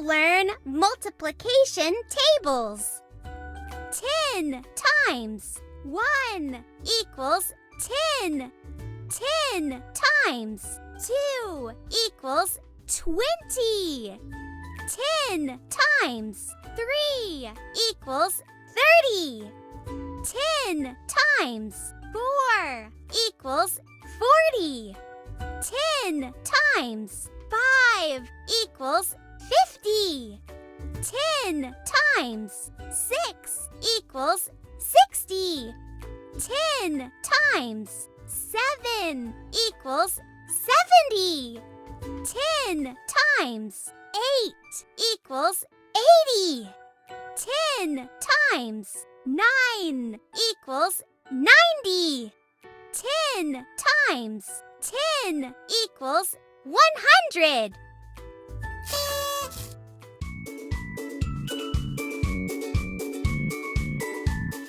learn multiplication tables. 10 times 1 equals 10. 10 times 2 equals 20. 10 times 3 equals 30. 10 times 4 equals 40. 10 times 5 equals 50. 10 times 6 equals 60. 10 times 7 equals 70. 10 times 8 equals 80. 10 times 9 equals 90. 10 times 10 equals 100.